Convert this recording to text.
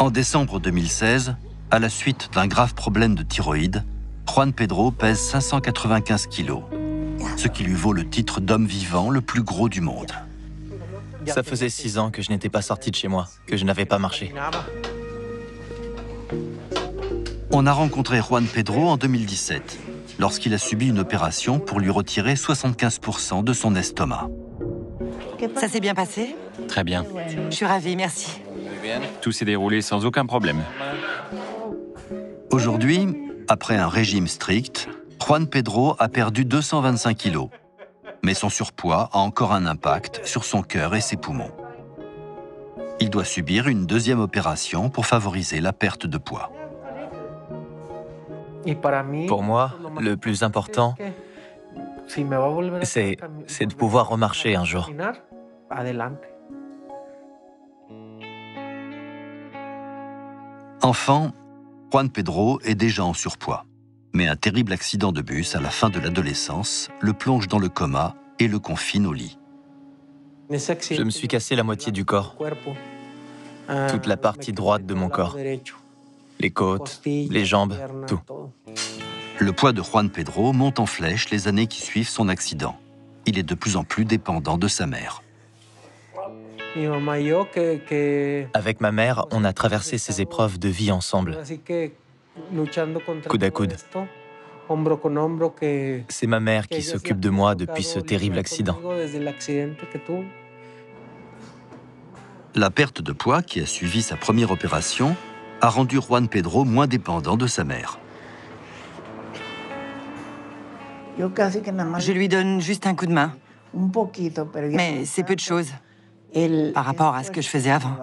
En décembre 2016, à la suite d'un grave problème de thyroïde, Juan Pedro pèse 595 kilos, ce qui lui vaut le titre d'homme vivant le plus gros du monde. Ça faisait 6 ans que je n'étais pas sorti de chez moi, que je n'avais pas marché. On a rencontré Juan Pedro en 2017, lorsqu'il a subi une opération pour lui retirer 75% de son estomac. Ça s'est bien passé? Très bien. Je suis ravie, merci. Tout s'est déroulé sans aucun problème. Aujourd'hui, après un régime strict, Juan Pedro a perdu 225 kilos. Mais son surpoids a encore un impact sur son cœur et ses poumons. Il doit subir une deuxième opération pour favoriser la perte de poids. Pour moi, le plus important, c'est de pouvoir remarcher un jour. Enfant, Juan Pedro est déjà en surpoids. Mais un terrible accident de bus à la fin de l'adolescence le plonge dans le coma et le confine au lit. Je me suis cassé la moitié du corps, toute la partie droite de mon corps, les côtes, les jambes, tout. Le poids de Juan Pedro monte en flèche les années qui suivent son accident. Il est de plus en plus dépendant de sa mère. Avec ma mère, on a traversé ces épreuves de vie ensemble, coude à coude. C'est ma mère qui s'occupe de moi depuis ce terrible accident. La perte de poids qui a suivi sa première opération a rendu Juan Pedro moins dépendant de sa mère. Je lui donne juste un coup de main. Mais c'est peu de choses par rapport à ce que je faisais avant.